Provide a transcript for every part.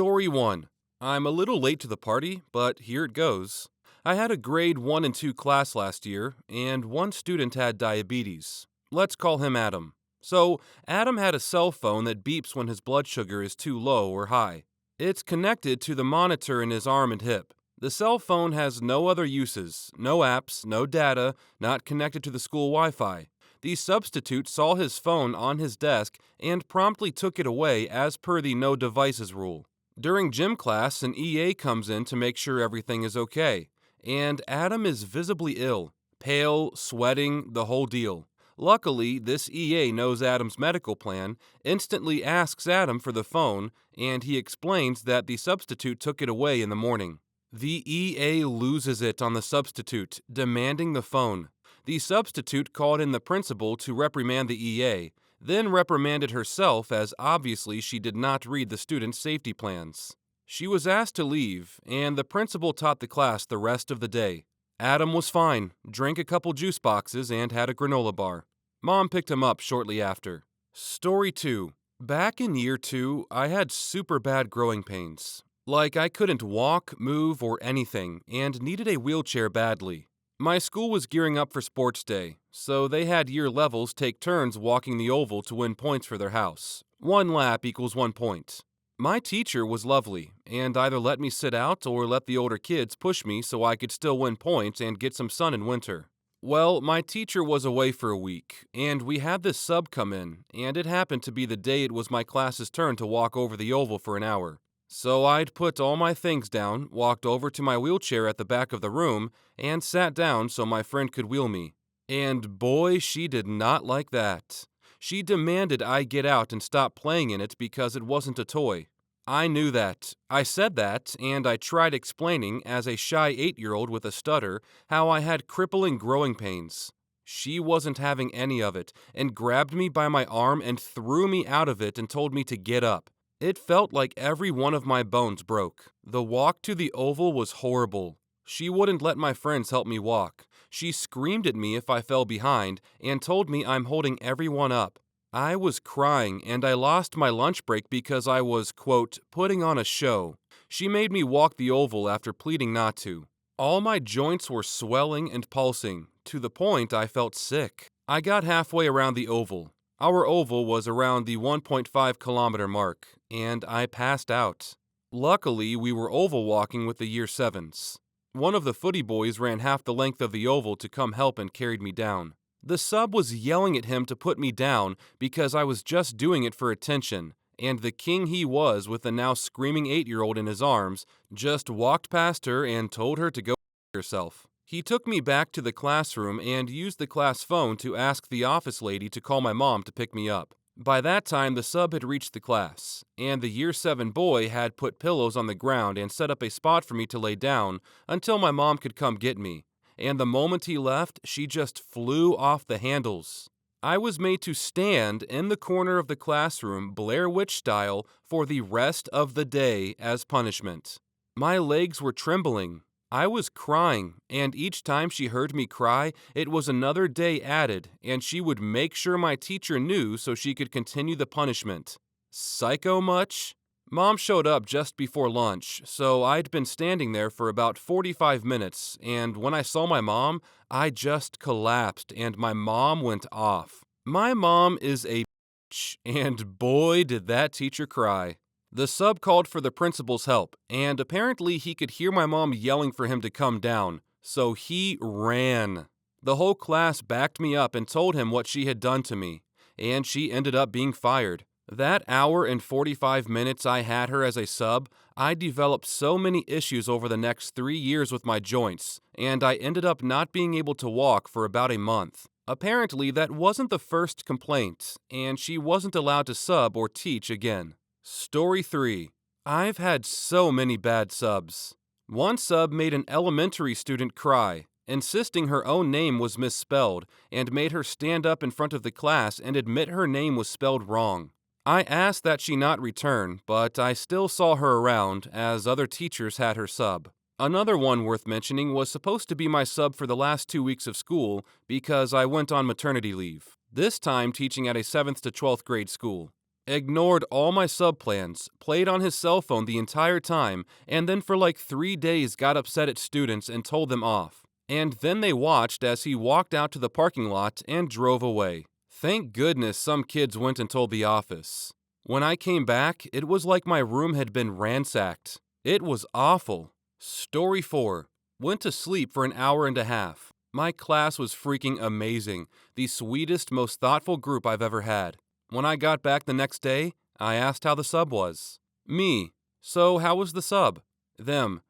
Story 1. I'm a little late to the party, but here it goes. I had a grade 1 and 2 class last year, and one student had diabetes. Let's call him Adam. So, Adam had a cell phone that beeps when his blood sugar is too low or high. It's connected to the monitor in his arm and hip. The cell phone has no other uses, no apps, no data, not connected to the school Wi-Fi. The substitute saw his phone on his desk and promptly took it away as per the no devices rule. During gym class, an EA comes in to make sure everything is okay, and Adam is visibly ill, pale, sweating, the whole deal. Luckily, this EA knows Adam's medical plan, instantly asks Adam for the phone, and he explains that the substitute took it away in the morning. The EA loses it on the substitute, demanding the phone. The substitute called in the principal to reprimand the EA, then reprimanded herself as obviously she did not read the student's safety plans. She was asked to leave, and the principal taught the class the rest of the day. Adam was fine, drank a couple juice boxes, and had a granola bar. Mom picked him up shortly after. Story 2. Back in year 2, I had super bad growing pains. Like I couldn't walk, move, or anything, and needed a wheelchair badly. My school was gearing up for sports day, so they had year levels take turns walking the oval to win points for their house. 1 lap equals 1 point. My teacher was lovely, and either let me sit out or let the older kids push me so I could still win points and get some sun in winter. Well, my teacher was away for a week, and we had this sub come in, and it happened to be the day it was my class's turn to walk over the oval for an hour. So I'd put all my things down, walked over to my wheelchair at the back of the room, and sat down so my friend could wheel me. And boy, she did not like that. She demanded I get out and stop playing in it because it wasn't a toy. I knew that. I said that, and I tried explaining, as a shy 8-year-old with a stutter, how I had crippling growing pains. She wasn't having any of it, and grabbed me by my arm and threw me out of it and told me to get up. It felt like every one of my bones broke. The walk to the oval was horrible. She wouldn't let my friends help me walk. She screamed at me if I fell behind and told me I'm holding everyone up. I was crying and I lost my lunch break because I was, quote, putting on a show. She made me walk the oval after pleading not to. All my joints were swelling and pulsing, to the point I felt sick. I got halfway around the oval. Our oval was around the 1.5-kilometer mark, and I passed out. Luckily, we were oval walking with the year 7s. One of the footy boys ran half the length of the oval to come help and carried me down. The sub was yelling at him to put me down because I was just doing it for attention, and the king he was with the now screaming 8-year-old in his arms just walked past her and told her to go herself. He took me back to the classroom and used the class phone to ask the office lady to call my mom to pick me up. By that time, the sub had reached the class, and the year 7 boy had put pillows on the ground and set up a spot for me to lay down until my mom could come get me. And the moment he left, she just flew off the handles. I was made to stand in the corner of the classroom, Blair Witch style, for the rest of the day as punishment. My legs were trembling. I was crying, and each time she heard me cry, it was another day added, and she would make sure my teacher knew so she could continue the punishment. Psycho much? Mom showed up just before lunch, so I'd been standing there for about 45 minutes, and when I saw my mom, I just collapsed, and my mom went off. My mom is a bitch, and boy did that teacher cry. The sub called for the principal's help, and apparently he could hear my mom yelling for him to come down, so he ran. The whole class backed me up and told him what she had done to me, and she ended up being fired. That hour and 45 minutes I had her as a sub, I developed so many issues over the next 3 years with my joints, and I ended up not being able to walk for about a month. Apparently that wasn't the first complaint, and she wasn't allowed to sub or teach again. Story 3. I've had so many bad subs. One sub made an elementary student cry, insisting her own name was misspelled, and made her stand up in front of the class and admit her name was spelled wrong. I asked that she not return, but I still saw her around, as other teachers had her sub. Another one worth mentioning was supposed to be my sub for the last 2 weeks of school because I went on maternity leave, this time teaching at a 7th to 12th grade school. ignored all my sub plans, played on his cell phone the entire time, and then for like 3 days got upset at students and told them off. And then they watched as he walked out to the parking lot and drove away. Thank goodness some kids went and told the office. When I came back, it was like my room had been ransacked. It was awful. Story 4. Went to sleep for an hour and a half. My class was freaking amazing. The sweetest, most thoughtful group I've ever had. When I got back the next day, I asked how the sub was. Me. So how was the sub? Them.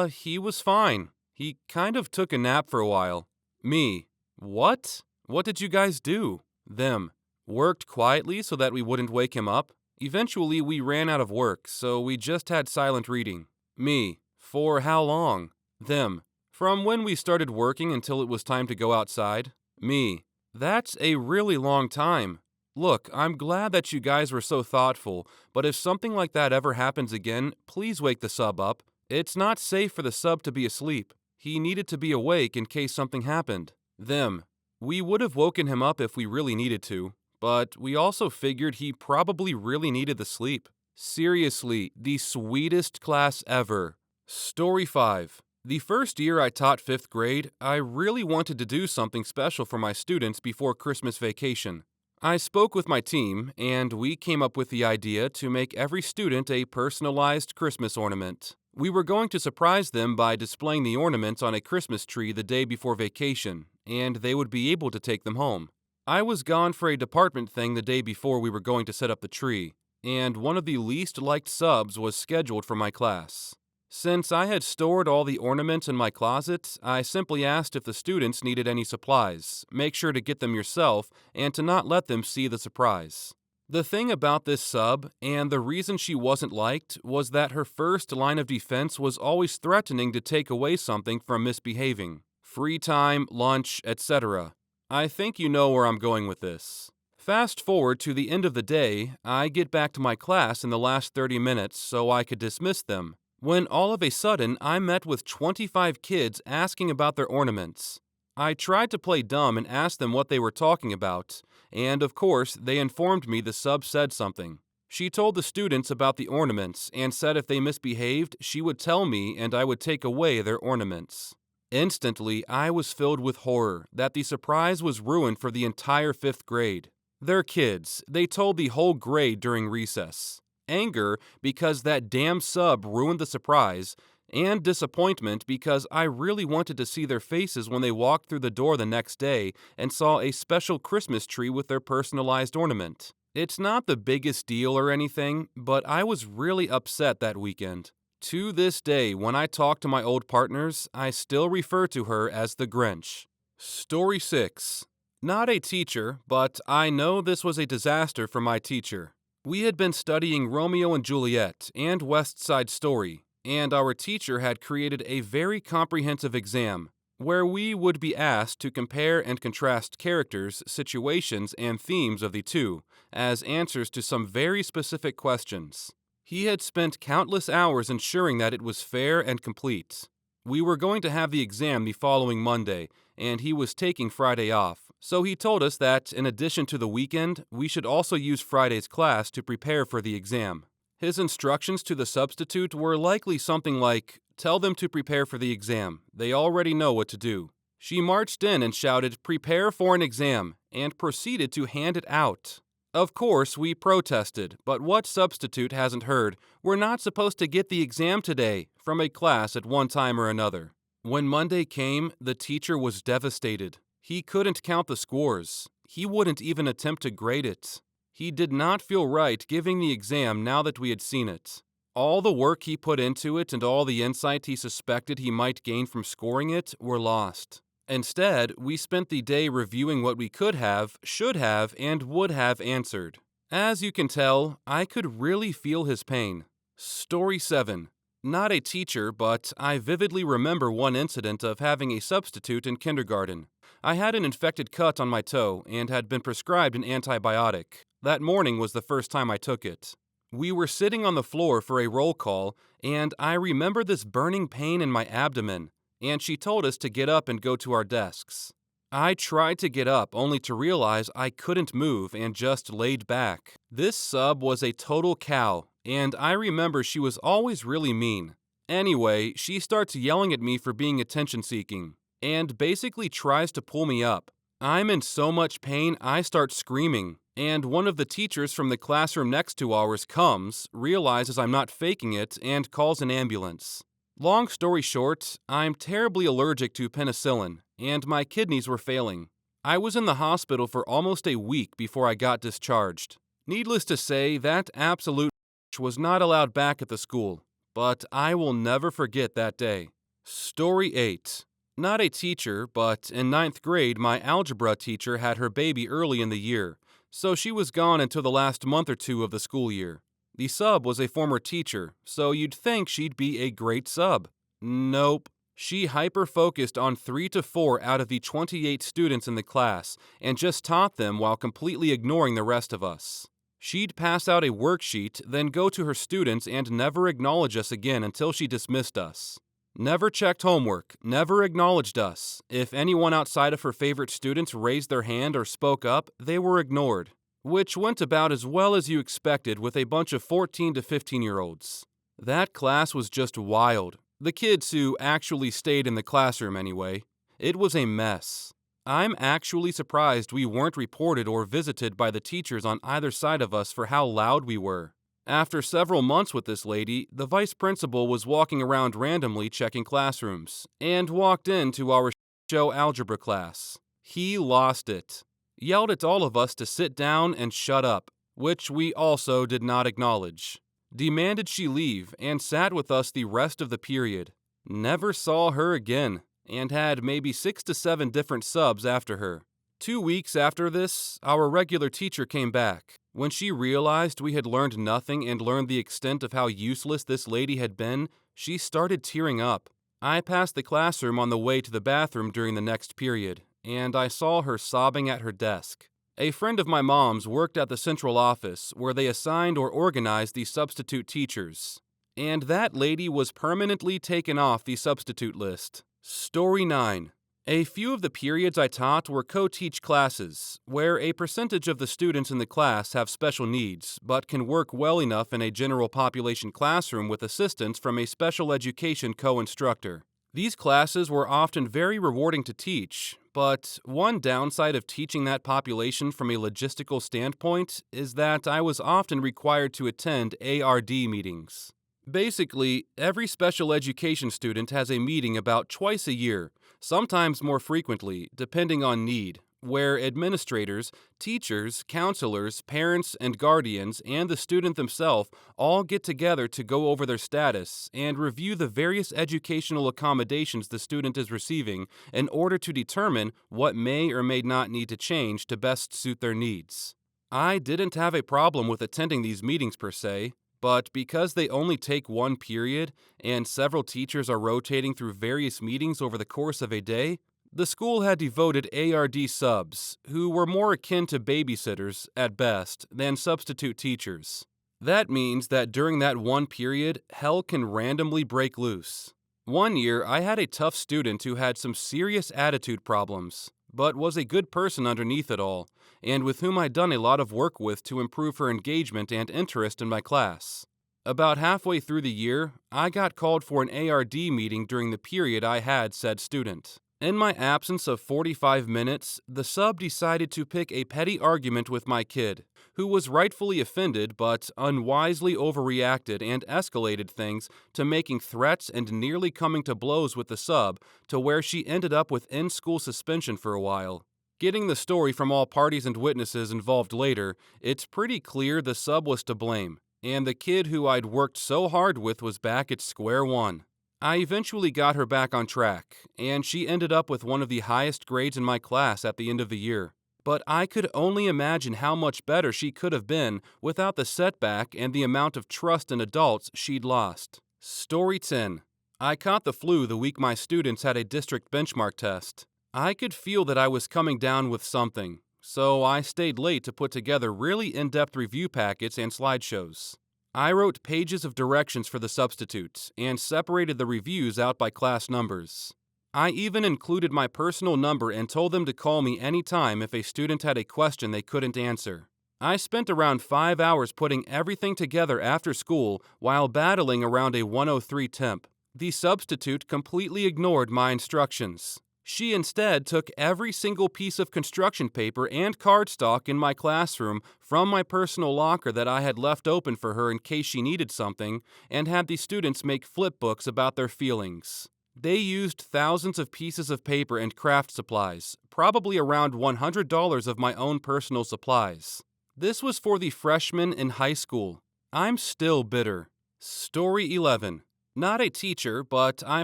He was fine. He kind of took a nap for a while. Me. What? What did you guys do? Them. Worked quietly so that we wouldn't wake him up. Eventually we ran out of work, so we just had silent reading. Me. For how long? Them. From when we started working until it was time to go outside. Me. That's a really long time. Look, I'm glad that you guys were so thoughtful, but if something like that ever happens again, please wake the sub up. It's not safe for the sub to be asleep. He needed to be awake in case something happened. Them. We would have woken him up if we really needed to, but we also figured he probably really needed the sleep. Seriously, the sweetest class ever. Story 5. The first year I taught 5th grade, I really wanted to do something special for my students before Christmas vacation. I spoke with my team, and we came up with the idea to make every student a personalized Christmas ornament. We were going to surprise them by displaying the ornaments on a Christmas tree the day before vacation, and they would be able to take them home. I was gone for a department thing the day before we were going to set up the tree, and one of the least liked subs was scheduled for my class. Since I had stored all the ornaments in my closet, I simply asked if the students needed any supplies, make sure to get them yourself, and to not let them see the surprise. The thing about this sub, and the reason she wasn't liked, was that her first line of defense was always threatening to take away something from misbehaving. Free time, lunch, etc. I think you know where I'm going with this. Fast forward to the end of the day, I get back to my class in the last 30 minutes so I could dismiss them, when all of a sudden I met with 25 kids asking about their ornaments. I tried to play dumb and ask them what they were talking about, and of course they informed me the sub said something. She told the students about the ornaments and said if they misbehaved, she would tell me and I would take away their ornaments. Instantly, I was filled with horror that the surprise was ruined for the entire 5th grade. They're kids. They told the whole grade during recess. Anger because that damn sub ruined the surprise, and disappointment because I really wanted to see their faces when they walked through the door the next day and saw a special Christmas tree with their personalized ornament. It's not the biggest deal or anything, but I was really upset that weekend. To this day, when I talk to my old partners, I still refer to her as the Grinch. Story 6. Not a teacher, but I know this was a disaster for my teacher. We had been studying Romeo and Juliet and West Side Story, and our teacher had created a very comprehensive exam where we would be asked to compare and contrast characters, situations, and themes of the two as answers to some very specific questions. He had spent countless hours ensuring that it was fair and complete. We were going to have the exam the following Monday, and he was taking Friday off. So he told us that, in addition to the weekend, we should also use Friday's class to prepare for the exam. His instructions to the substitute were likely something like, "Tell them to prepare for the exam. They already know what to do." She marched in and shouted, "Prepare for an exam," and proceeded to hand it out. Of course, we protested, but what substitute hasn't heard, "We're not supposed to get the exam today," from a class at one time or another? When Monday came, the teacher was devastated. He couldn't count the scores. He wouldn't even attempt to grade it. He did not feel right giving the exam now that we had seen it. All the work he put into it and all the insight he suspected he might gain from scoring it were lost. Instead, we spent the day reviewing what we could have, should have, and would have answered. As you can tell, I could really feel his pain. Story 7. Not a teacher, but I vividly remember one incident of having a substitute in kindergarten. I had an infected cut on my toe and had been prescribed an antibiotic. That morning was the first time I took it. We were sitting on the floor for a roll call, and I remember this burning pain in my abdomen, and she told us to get up and go to our desks. I tried to get up only to realize I couldn't move and just laid back. This sub was a total cow, and I remember she was always really mean. Anyway, she starts yelling at me for being attention seeking, and basically tries to pull me up. I'm in so much pain I start screaming, and one of the teachers from the classroom next to ours comes, realizes I'm not faking it, and calls an ambulance. Long story short, I'm terribly allergic to penicillin, and my kidneys were failing. I was in the hospital for almost a week before I got discharged. Needless to say, that absolute was not allowed back at the school, but I will never forget that day. Story 8. Not a teacher, but in ninth grade, my algebra teacher had her baby early in the year, so she was gone until the last month or two of the school year. The sub was a former teacher, so you'd think she'd be a great sub. Nope. She hyper-focused on 3 to 4 out of the 28 students in the class and just taught them while completely ignoring the rest of us. She'd pass out a worksheet, then go to her students and never acknowledge us again until she dismissed us. Never checked homework, never acknowledged us. If anyone outside of her favorite students raised their hand or spoke up, they were ignored. Which went about as well as you expected with a bunch of 14 to 15-year-olds. That class was just wild. The kids who actually stayed in the classroom anyway. It was a mess. I'm actually surprised we weren't reported or visited by the teachers on either side of us for how loud we were. After several months with this lady, the vice principal was walking around randomly checking classrooms, and walked into our show algebra class. He lost it. Yelled at all of us to sit down and shut up, which we also did not acknowledge. Demanded she leave and sat with us the rest of the period. Never saw her again, and had maybe 6 to 7 different subs after her. 2 weeks after this, our regular teacher came back. When she realized we had learned nothing and learned the extent of how useless this lady had been, she started tearing up. I passed the classroom on the way to the bathroom during the next period, and I saw her sobbing at her desk. A friend of my mom's worked at the central office where they assigned or organized the substitute teachers, and that lady was permanently taken off the substitute list. Story 9. A few of the periods I taught were co-teach classes, where a percentage of the students in the class have special needs, but can work well enough in a general population classroom with assistance from a special education co-instructor. These classes were often very rewarding to teach, but one downside of teaching that population from a logistical standpoint is that I was often required to attend ARD meetings. Basically, every special education student has a meeting about twice a year, sometimes more frequently, depending on need, where administrators, teachers, counselors, parents, and guardians, and the student themselves all get together to go over their status and review the various educational accommodations the student is receiving in order to determine what may or may not need to change to best suit their needs. I didn't have a problem with attending these meetings per se, but because they only take one period and several teachers are rotating through various meetings over the course of a day, the school had devoted ARD subs, who were more akin to babysitters, at best, than substitute teachers. That means that during that one period, hell can randomly break loose. One year, I had a tough student who had some serious attitude problems, but was a good person underneath it all, and with whom I'd done a lot of work with to improve her engagement and interest in my class. About halfway through the year, I got called for an ARD meeting during the period I had said student. In my absence of 45 minutes, the sub decided to pick a petty argument with my kid, who was rightfully offended but unwisely overreacted and escalated things to making threats and nearly coming to blows with the sub to where she ended up with in-school suspension for a while. Getting the story from all parties and witnesses involved later, it's pretty clear the sub was to blame, and the kid who I'd worked so hard with was back at square one. I eventually got her back on track, and she ended up with one of the highest grades in my class at the end of the year. But I could only imagine how much better she could have been without the setback and the amount of trust in adults she'd lost. Story 10. I caught the flu the week my students had a district benchmark test. I could feel that I was coming down with something, so I stayed late to put together really in-depth review packets and slideshows. I wrote pages of directions for the substitutes and separated the reviews out by class numbers. I even included my personal number and told them to call me anytime if a student had a question they couldn't answer. I spent around 5 hours putting everything together after school while battling around a 103 temp. The substitute completely ignored my instructions. She instead took every single piece of construction paper and cardstock in my classroom from my personal locker that I had left open for her in case she needed something, and had the students make flip books about their feelings. They used thousands of pieces of paper and craft supplies, probably around $100 of my own personal supplies. This was for the freshmen in high school. I'm still bitter. Story 11. Not a teacher, but I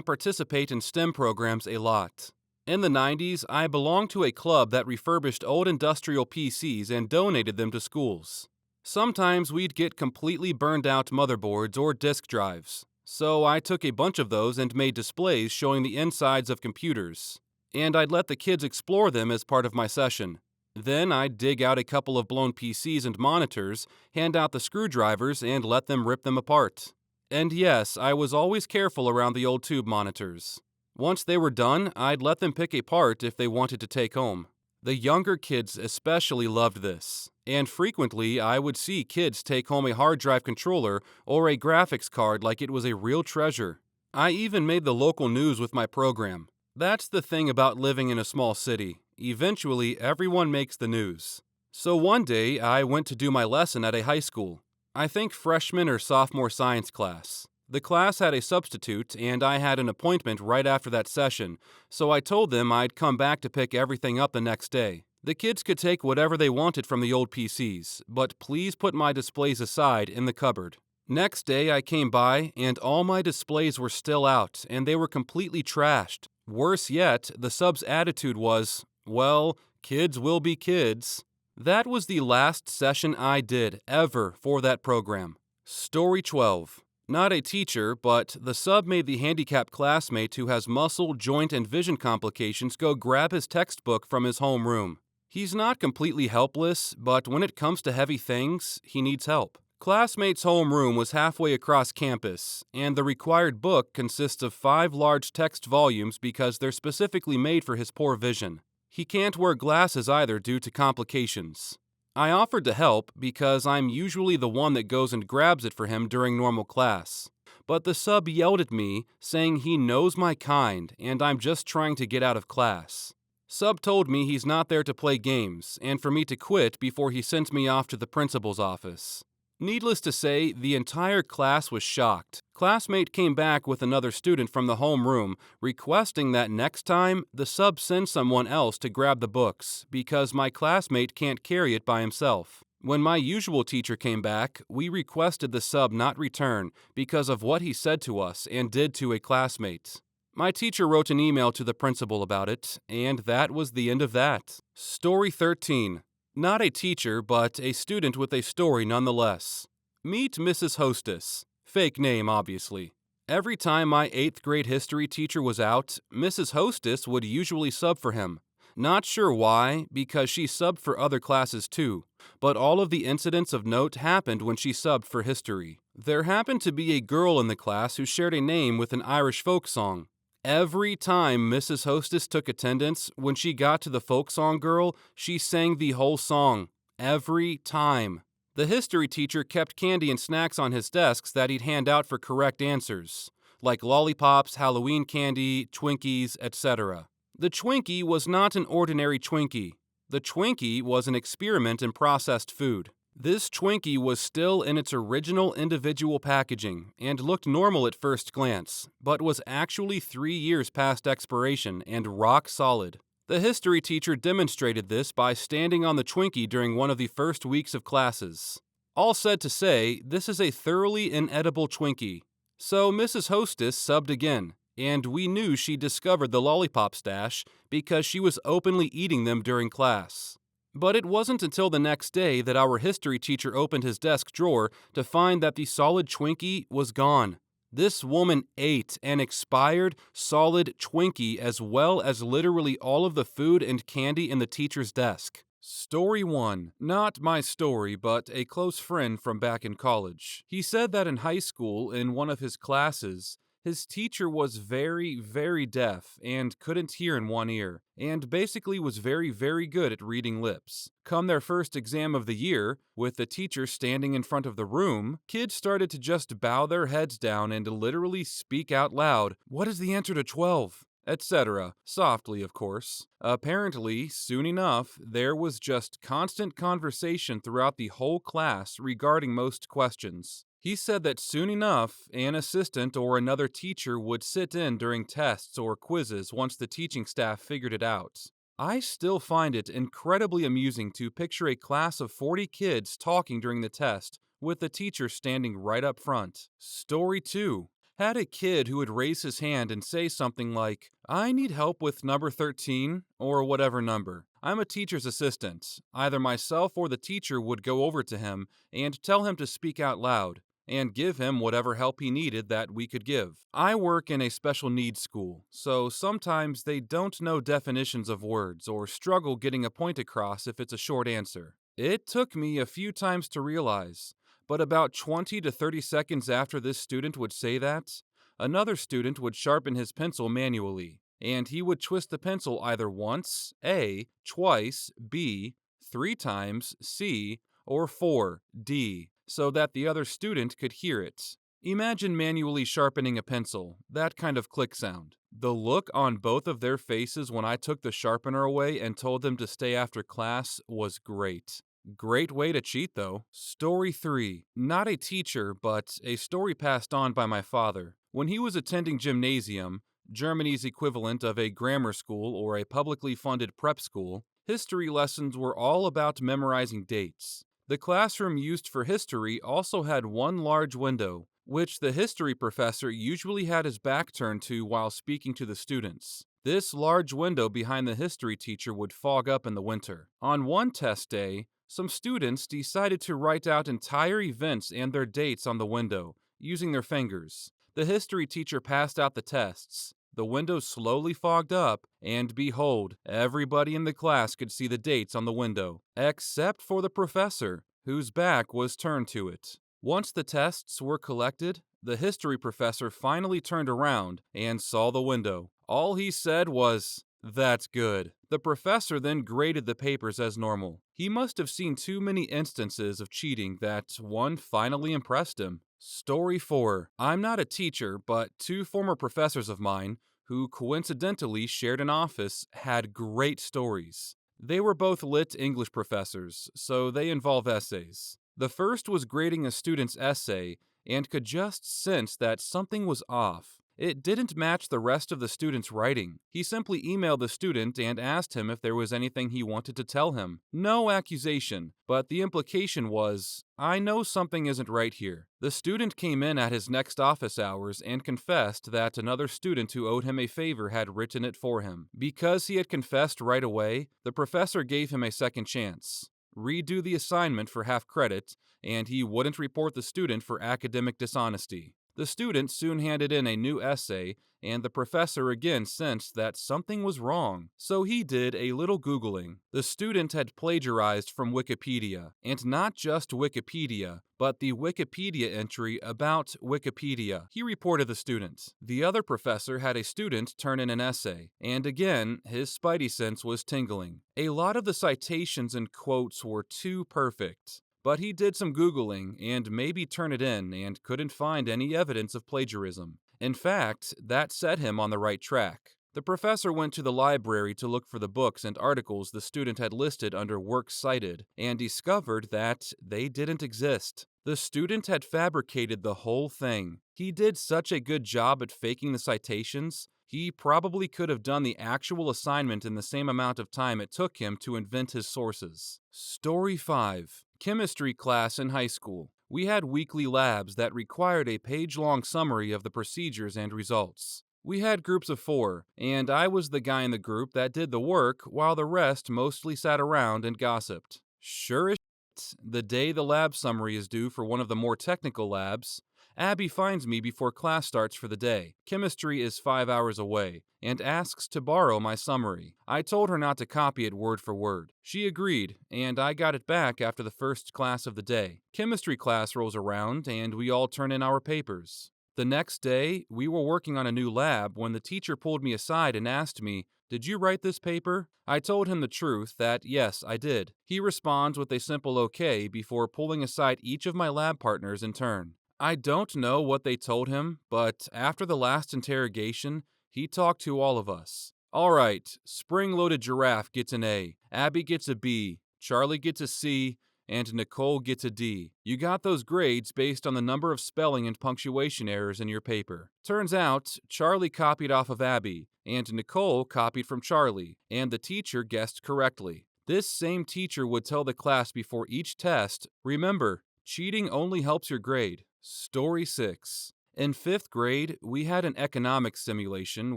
participate in STEM programs a lot. In the 90s, I belonged to a club that refurbished old industrial PCs and donated them to schools. Sometimes we'd get completely burned out motherboards or disk drives, so I took a bunch of those and made displays showing the insides of computers, and I'd let the kids explore them as part of my session. Then I'd dig out a couple of blown PCs and monitors, hand out the screwdrivers, and let them rip them apart. And yes, I was always careful around the old tube monitors. Once they were done, I'd let them pick a part if they wanted to take home. The younger kids especially loved this, and frequently I would see kids take home a hard drive controller or a graphics card like it was a real treasure. I even made the local news with my program. That's the thing about living in a small city. Eventually, everyone makes the news. So one day, I went to do my lesson at a high school. I think freshman or sophomore science class. The class had a substitute, and I had an appointment right after that session, so I told them I'd come back to pick everything up the next day. The kids could take whatever they wanted from the old PCs, but please put my displays aside in the cupboard. Next day, I came by, and all my displays were still out, and they were completely trashed. Worse yet, the sub's attitude was, well, kids will be kids. That was the last session I did ever for that program. Story 12. Not a teacher, but the sub made the handicapped classmate who has muscle, joint, and vision complications go grab his textbook from his homeroom. He's not completely helpless, but when it comes to heavy things, he needs help. Classmate's homeroom was halfway across campus, and the required book consists of 5 large text volumes because they're specifically made for his poor vision. He can't wear glasses either due to complications. I offered to help because I'm usually the one that goes and grabs it for him during normal class. But the sub yelled at me, saying he knows my kind and I'm just trying to get out of class. Sub told me he's not there to play games and for me to quit before he sent me off to the principal's office. Needless to say, the entire class was shocked. Classmate came back with another student from the homeroom, requesting that next time, the sub send someone else to grab the books, because my classmate can't carry it by himself. When my usual teacher came back, we requested the sub not return because of what he said to us and did to a classmate. My teacher wrote an email to the principal about it, and that was the end of that. Story 13. Not a teacher, but a student with a story nonetheless. Meet Mrs. Hostess. Fake name, obviously. Every time my 8th grade history teacher was out, Mrs. Hostess would usually sub for him. Not sure why, because she subbed for other classes too, but all of the incidents of note happened when she subbed for history. There happened to be a girl in the class who shared a name with an Irish folk song. Every time Mrs. Hostess took attendance, when she got to the folk song girl, she sang the whole song. Every time. The history teacher kept candy and snacks on his desks that he'd hand out for correct answers, like lollipops, Halloween candy, Twinkies, etc. The Twinkie was not an ordinary Twinkie. The Twinkie was an experiment in processed food. This Twinkie was still in its original individual packaging and looked normal at first glance, but was actually 3 years past expiration and rock solid. The history teacher demonstrated this by standing on the Twinkie during one of the first weeks of classes. All said to say, this is a thoroughly inedible Twinkie. So Mrs. Hostess subbed again, and we knew she discovered the lollipop stash because she was openly eating them during class. But it wasn't until the next day that our history teacher opened his desk drawer to find that the solid Twinkie was gone. This woman ate an expired, solid Twinkie as well as literally all of the food and candy in the teacher's desk. Story 1. Not my story, but a close friend from back in college. He said that in high school, in one of his classes, His teacher was very, very deaf and couldn't hear in one ear, and basically was very, very good at reading lips. Come their first exam of the year, with the teacher standing in front of the room, kids started to just bow their heads down and literally speak out loud, "What is the answer to 12?" etc., softly, of course. Apparently, soon enough, there was just constant conversation throughout the whole class regarding most questions. He said that soon enough, an assistant or another teacher would sit in during tests or quizzes once the teaching staff figured it out. I still find it incredibly amusing to picture a class of 40 kids talking during the test, with the teacher standing right up front. Story 2 had a kid who would raise his hand and say something like, "I need help with number 13," or whatever number. I'm a teacher's assistant. Either myself or the teacher would go over to him and tell him to speak out loud, and give him whatever help he needed that we could give. I work in a special needs school, so sometimes they don't know definitions of words or struggle getting a point across if it's a short answer. It took me a few times to realize, but about 20 to 30 seconds after this student would say that, another student would sharpen his pencil manually, and he would twist the pencil either once, A, twice, B, 3 times, C, or 4, D, so that the other student could hear it. Imagine manually sharpening a pencil, that kind of click sound. The look on both of their faces when I took the sharpener away and told them to stay after class was great. Great way to cheat, though. Story 3. Not a teacher, but a story passed on by my father. When he was attending gymnasium, Germany's equivalent of a grammar school or a publicly funded prep school, history lessons were all about memorizing dates. The classroom used for history also had one large window, which the history professor usually had his back turned to while speaking to the students. This large window behind the history teacher would fog up in the winter. On one test day, some students decided to write out entire events and their dates on the window, using their fingers. The history teacher passed out the tests. The window slowly fogged up, and behold, everybody in the class could see the dates on the window, except for the professor, whose back was turned to it. Once the tests were collected, the history professor finally turned around and saw the window. All he said was, "That's good." The professor then graded the papers as normal. He must have seen too many instances of cheating that one finally impressed him. Story 4. I'm not a teacher, but 2 former professors of mine, who coincidentally shared an office, had great stories. They were both lit English professors, so they involve essays. The first was grading a student's essay and could just sense that something was off. It didn't match the rest of the student's writing. He simply emailed the student and asked him if there was anything he wanted to tell him. No accusation, but the implication was, "I know something isn't right here." The student came in at his next office hours and confessed that another student who owed him a favor had written it for him. Because he had confessed right away, the professor gave him a second chance. Redo the assignment for half credit, and he wouldn't report the student for academic dishonesty. The student soon handed in a new essay, and the professor again sensed that something was wrong, so he did a little Googling. The student had plagiarized from Wikipedia, and not just Wikipedia, but the Wikipedia entry about Wikipedia, he reported the student. The other professor had a student turn in an essay, and again, his spidey sense was tingling. A lot of the citations and quotes were too perfect. But he did some Googling and maybe turned it in and couldn't find any evidence of plagiarism. In fact, that set him on the right track. The professor went to the library to look for the books and articles the student had listed under works cited and discovered that they didn't exist. The student had fabricated the whole thing. He did such a good job at faking the citations, he probably could have done the actual assignment in the same amount of time it took him to invent his sources. Story 5. Chemistry class in high school. We had weekly labs that required a page-long summary of the procedures and results. We had groups of 4, and I was the guy in the group that did the work while the rest mostly sat around and gossiped. Sure as shit, the day the lab summary is due for one of the more technical labs, Abby finds me before class starts for the day. Chemistry is 5 hours away, and asks to borrow my summary. I told her not to copy it word for word. She agreed, and I got it back after the first class of the day. Chemistry class rolls around, and we all turn in our papers. The next day, we were working on a new lab when the teacher pulled me aside and asked me, "Did you write this paper?" I told him the truth that yes, I did. He responds with a simple okay before pulling aside each of my lab partners in turn. I don't know what they told him, but after the last interrogation, he talked to all of us. All right, spring loaded giraffe gets an A, Abby gets a B, Charlie gets a C, and Nicole gets a D. You got those grades based on the number of spelling and punctuation errors in your paper. Turns out, Charlie copied off of Abby, and Nicole copied from Charlie, and the teacher guessed correctly. This same teacher would tell the class before each test, remember, cheating only helps your grade. Story 6. In 5th grade, we had an economics simulation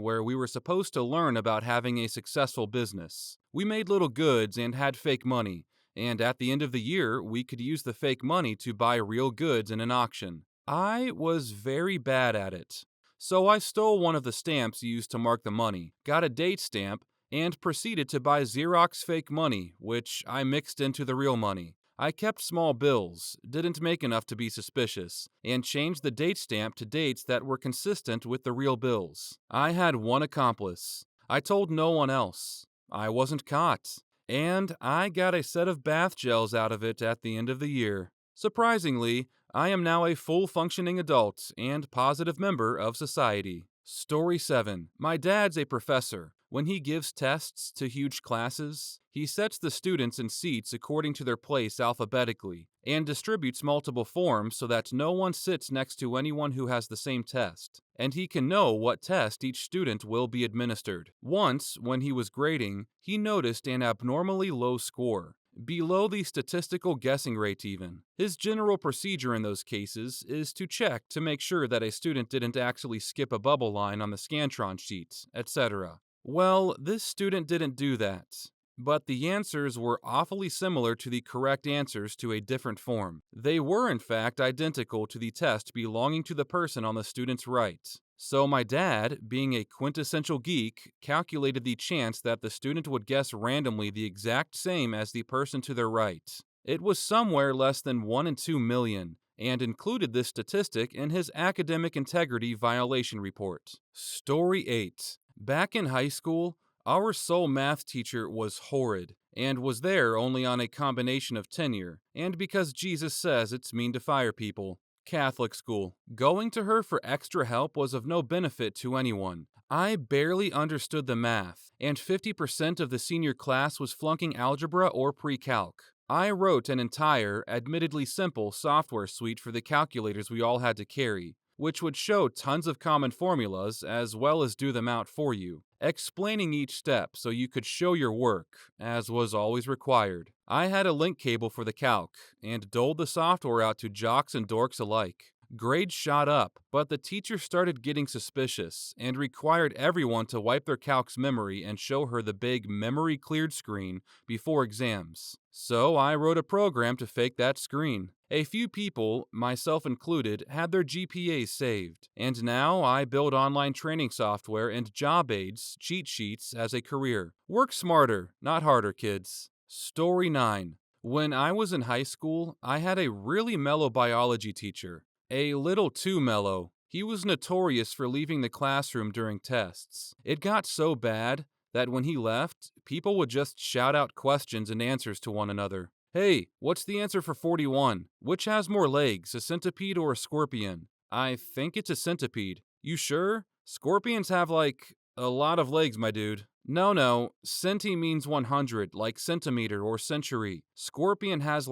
where we were supposed to learn about having a successful business. We made little goods and had fake money, and at the end of the year, we could use the fake money to buy real goods in an auction. I was very bad at it. So I stole one of the stamps used to mark the money, got a date stamp, and proceeded to buy Xerox fake money, which I mixed into the real money. I kept small bills, didn't make enough to be suspicious, and changed the date stamp to dates that were consistent with the real bills. I had one accomplice. I told no one else. I wasn't caught. And I got a set of bath gels out of it at the end of the year. Surprisingly, I am now a full functioning adult and positive member of society. Story 7. My dad's a professor. When he gives tests to huge classes, he sets the students in seats according to their place alphabetically and distributes multiple forms so that no one sits next to anyone who has the same test, and he can know what test each student will be administered. Once, when he was grading, he noticed an abnormally low score, below the statistical guessing rate even. His general procedure in those cases is to check to make sure that a student didn't actually skip a bubble line on the Scantron sheet, etc. Well, this student didn't do that, but the answers were awfully similar to the correct answers to a different form. They were in fact identical to the test belonging to the person on the student's right. So my dad, being a quintessential geek, calculated the chance that the student would guess randomly the exact same as the person to their right. It was somewhere less than 1 in 2 million, and included this statistic in his academic integrity violation report. Story 8. Back in high school, our sole math teacher was horrid, and was there only on a combination of tenure, and because Jesus says it's mean to fire people. Catholic school. Going to her for extra help was of no benefit to anyone. I barely understood the math, and 50% of the senior class was flunking algebra or pre-calc. I wrote an entire, admittedly simple, software suite for the calculators we all had to carry, which would show tons of common formulas as well as do them out for you, explaining each step so you could show your work, as was always required. I had a link cable for the calc, and doled the software out to jocks and dorks alike. Grades shot up, but the teacher started getting suspicious and required everyone to wipe their calc's memory and show her the big memory cleared screen before exams. So I wrote a program to fake that screen. A few people, myself included, had their GPAs saved, and now I build online training software and job aids, cheat sheets as a career. Work smarter, not harder, kids. Story 9. When I was in high school, I had a really mellow biology teacher. A little too mellow. He was notorious for leaving the classroom during tests. It got so bad that when he left, people would just shout out questions and answers to one another. Hey, what's the answer for 41? Which has more legs, a centipede or a scorpion? I think it's a centipede. You sure? Scorpions have a lot of legs, my dude. No, centi means 100, like centimeter or century. Scorpion has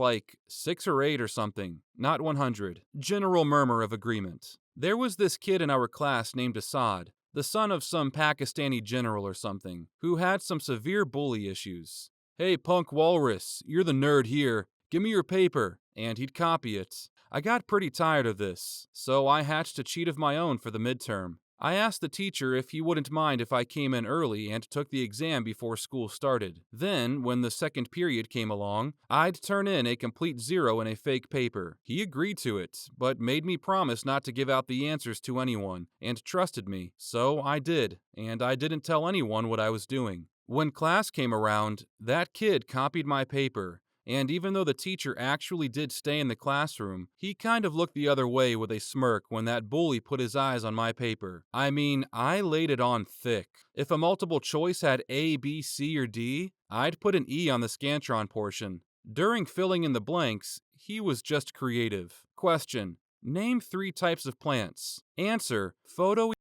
6 or 8 or something, not 100. General murmur of agreement. There was this kid in our class named Assad, the son of some Pakistani general or something, who had some severe bully issues. Hey, punk walrus, you're the nerd here. Give me your paper, and he'd copy it. I got pretty tired of this, so I hatched a cheat of my own for the midterm. I asked the teacher if he wouldn't mind if I came in early and took the exam before school started. Then, when the second period came along, I'd turn in a complete 0 in a fake paper. He agreed to it, but made me promise not to give out the answers to anyone, and trusted me. So I did, and I didn't tell anyone what I was doing. When class came around, that kid copied my paper, And even though the teacher actually did stay in the classroom, he kind of looked the other way with a smirk when that bully put his eyes on my paper. I mean, I laid it on thick. If a multiple choice had A, B, C, or D, I'd put an E on the Scantron portion. During filling in the blanks, he was just creative. Question: name 3 types of plants. Answer: photovoltaic,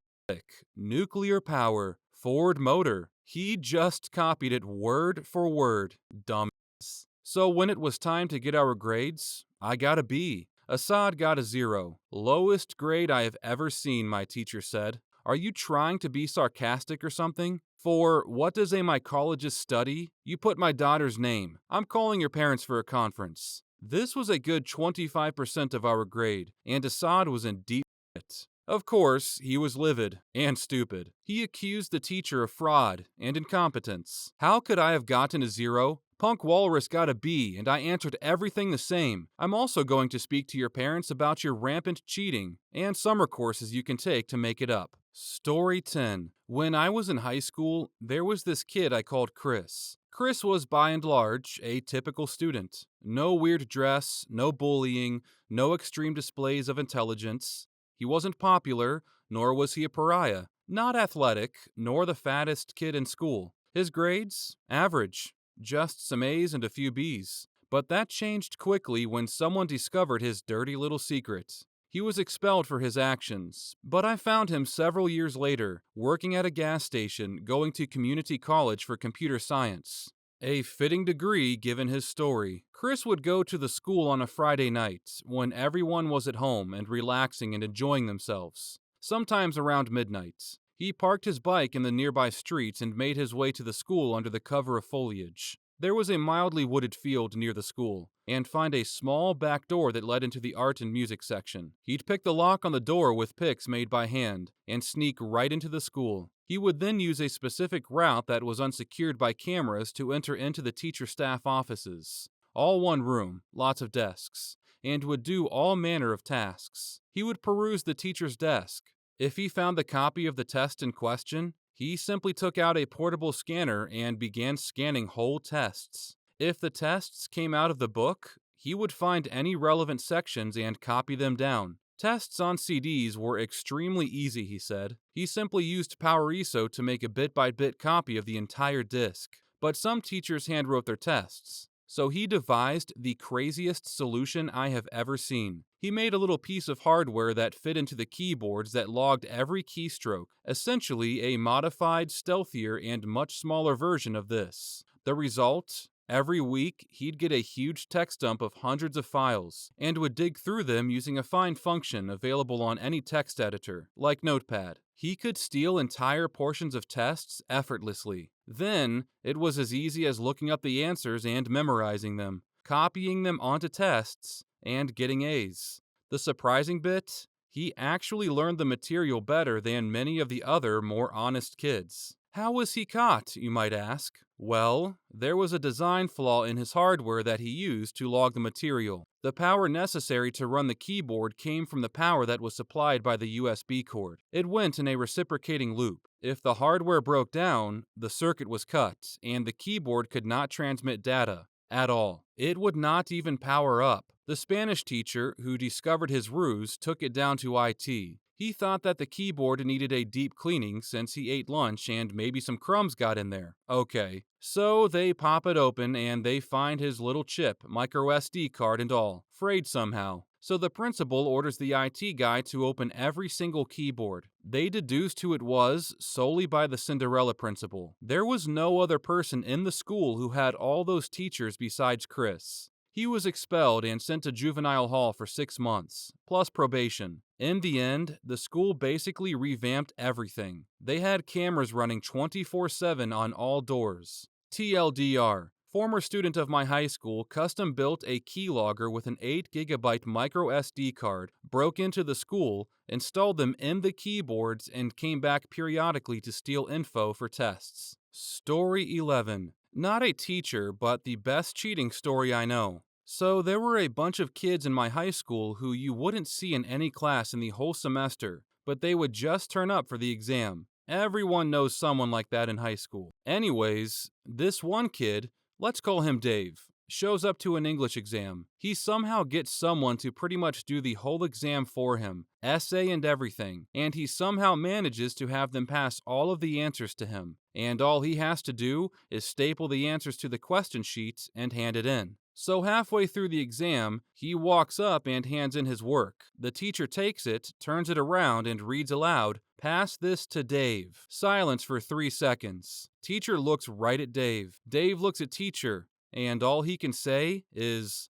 nuclear power, Ford motor. He just copied it word for word, dumbass. So when it was time to get our grades, I got a B. Assad got a 0. Lowest grade I have ever seen, my teacher said. Are you trying to be sarcastic or something? For what does a mycologist study? You put my daughter's name. I'm calling your parents for a conference. This was a good 25% of our grade, and Assad was in deep shit. Of course, he was livid and stupid. He accused the teacher of fraud and incompetence. How could I have gotten a 0? Punk Walrus got a B, and I answered everything the same. I'm also going to speak to your parents about your rampant cheating and summer courses you can take to make it up. Story 10. When I was in high school, there was this kid I called Chris. Chris was by and large a typical student. No weird dress, no bullying, no extreme displays of intelligence. He wasn't popular, nor was he a pariah. Not athletic, nor the fattest kid in school. His grades? Average. Just some A's and a few B's. But that changed quickly when someone discovered his dirty little secret. He was expelled for his actions, but I found him several years later, working at a gas station, going to community college for computer science. A fitting degree given his story. Chris would go to the school on a Friday night, when everyone was at home and relaxing and enjoying themselves, sometimes around midnight. He parked his bike in the nearby streets and made his way to the school under the cover of foliage. There was a mildly wooded field near the school, and find a small back door that led into the art and music section. He'd pick the lock on the door with picks made by hand, and sneak right into the school. He would then use a specific route that was unsecured by cameras to enter into the teacher staff offices. All one room, lots of desks, and would do all manner of tasks. He would peruse the teacher's desk. If he found the copy of the test in question, he simply took out a portable scanner and began scanning whole tests. If the tests came out of the book, he would find any relevant sections and copy them down. Tests on CDs were extremely easy, he said. He simply used PowerISO to make a bit-by-bit copy of the entire disk. But some teachers handwrote their tests. So he devised the craziest solution I have ever seen. He made a little piece of hardware that fit into the keyboards that logged every keystroke, essentially a modified, stealthier, and much smaller version of this. The result? Every week, he'd get a huge text dump of hundreds of files, and would dig through them using a find function available on any text editor, like Notepad. He could steal entire portions of tests effortlessly. Then, it was as easy as looking up the answers and memorizing them, copying them onto tests, and getting A's. The surprising bit? He actually learned the material better than many of the other, more honest kids. How was he caught, you might ask? Well, there was a design flaw in his hardware that he used to log the material. The power necessary to run the keyboard came from the power that was supplied by the USB cord. It went in a reciprocating loop. If the hardware broke down, the circuit was cut, and the keyboard could not transmit data at all. It would not even power up. The Spanish teacher who discovered his ruse took it down to IT. He thought that the keyboard needed a deep cleaning since he ate lunch and maybe some crumbs got in there. Okay, so they pop it open and they find his little chip, micro SD card and all, frayed somehow. So the principal orders the IT guy to open every single keyboard. They deduced who it was solely by the Cinderella principle. There was no other person in the school who had all those teachers besides Chris. He was expelled and sent to juvenile hall for 6 months, plus probation. In the end, the school basically revamped everything. They had cameras running 24/7 on all doors. TLDR, former student of my high school custom built a keylogger with an 8GB micro SD card, broke into the school, installed them in the keyboards, and came back periodically to steal info for tests. Story 11. Not a teacher, but the best cheating story I know. So there were a bunch of kids in my high school who you wouldn't see in any class in the whole semester, but they would just turn up for the exam. Everyone knows someone like that in high school. Anyways, this one kid, let's call him Dave. shows up to an English exam. He somehow gets someone to pretty much do the whole exam for him, essay and everything, and he somehow manages to have them pass all of the answers to him. And all he has to do is staple the answers to the question sheet and hand it in. So halfway through the exam, he walks up and hands in his work. The teacher takes it, turns it around, and reads aloud, "Pass this to Dave." Silence for 3 seconds. Teacher looks right at Dave. Dave looks at teacher, and all he can say is,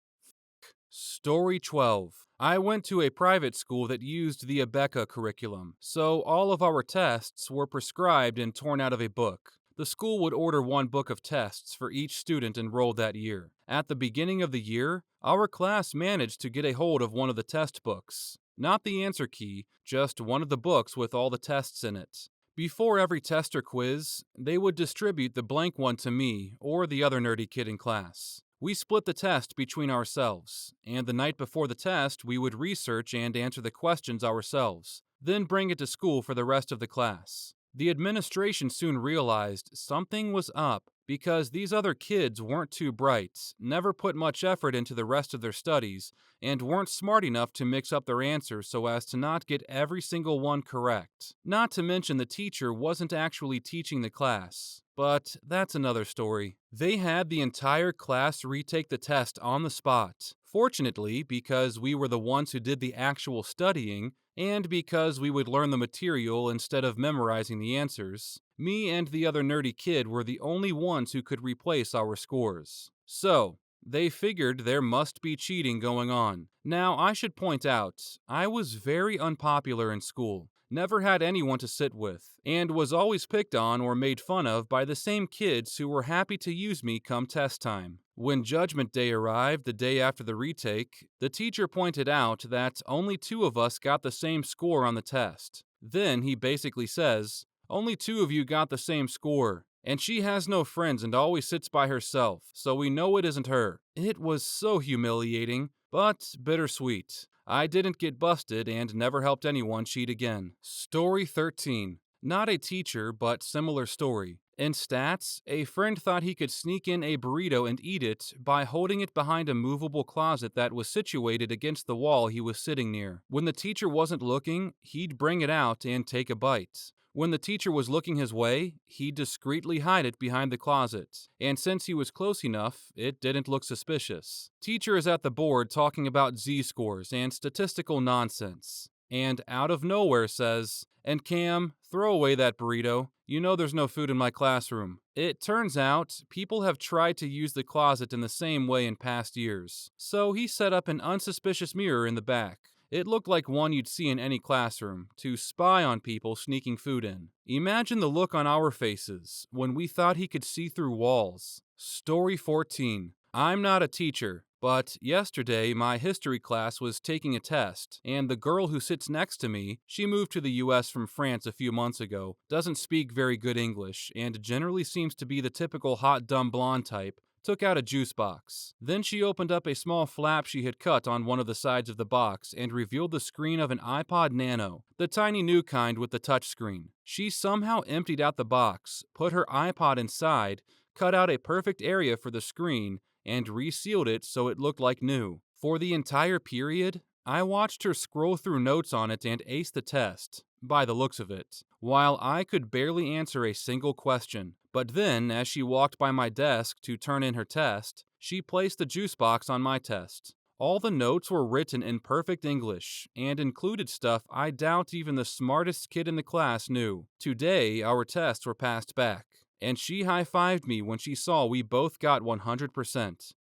Story 12. I went to a private school that used the Abeka curriculum, so all of our tests were prescribed and torn out of a book. The school would order one book of tests for each student enrolled that year. At the beginning of the year, our class managed to get a hold of one of the test books. Not the answer key, just one of the books with all the tests in it. Before every test or quiz, they would distribute the blank one to me or the other nerdy kid in class. We split the test between ourselves, and the night before the test, we would research and answer the questions ourselves, then bring it to school for the rest of the class. The administration soon realized something was up because these other kids weren't too bright, never put much effort into the rest of their studies, and weren't smart enough to mix up their answers so as to not get every single one correct. Not to mention the teacher wasn't actually teaching the class. But that's another story. They had the entire class retake the test on the spot. Fortunately, because we were the ones who did the actual studying, and because we would learn the material instead of memorizing the answers, me and the other nerdy kid were the only ones who could replace our scores. So, they figured there must be cheating going on. Now, I should point out, I was very unpopular in school. Never had anyone to sit with, and was always picked on or made fun of by the same kids who were happy to use me come test time. When Judgment Day arrived the day after the retake, the teacher pointed out that only 2 of us got the same score on the test. Then he basically says, "Only 2 of you got the same score, and she has no friends and always sits by herself, so we know it isn't her." It was so humiliating, but bittersweet. I didn't get busted and never helped anyone cheat again. Story 13. Not a teacher, but similar story. In stats, a friend thought he could sneak in a burrito and eat it by holding it behind a movable closet that was situated against the wall he was sitting near. When the teacher wasn't looking, he'd bring it out and take a bite. When the teacher was looking his way, he'd discreetly hide it behind the closet, and since he was close enough, it didn't look suspicious. Teacher is at the board talking about z-scores and statistical nonsense, and out of nowhere says, "And Cam, throw away that burrito. You know there's no food in my classroom." It turns out, people have tried to use the closet in the same way in past years, so he set up an unsuspicious mirror in the back. It looked like one you'd see in any classroom, to spy on people sneaking food in. Imagine the look on our faces when we thought he could see through walls. Story 14. I'm not a teacher, but yesterday my history class was taking a test, and the girl who sits next to me, she moved to the US from France a few months ago, doesn't speak very good English, and generally seems to be the typical hot dumb blonde type, took out a juice box. Then she opened up a small flap she had cut on one of the sides of the box and revealed the screen of an iPod Nano, the tiny new kind with the touch screen. She somehow emptied out the box, put her iPod inside, cut out a perfect area for the screen, and resealed it so it looked like new. For the entire period, I watched her scroll through notes on it and ace the test, by the looks of it, while I could barely answer a single question. But then, as she walked by my desk to turn in her test, she placed the juice box on my test. All the notes were written in perfect English, and included stuff I doubt even the smartest kid in the class knew. Today, our tests were passed back, and she high-fived me when she saw we both got 100%.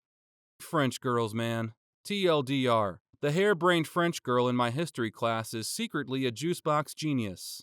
French girls, man. TLDR. The harebrained French girl in my history class is secretly a juicebox genius.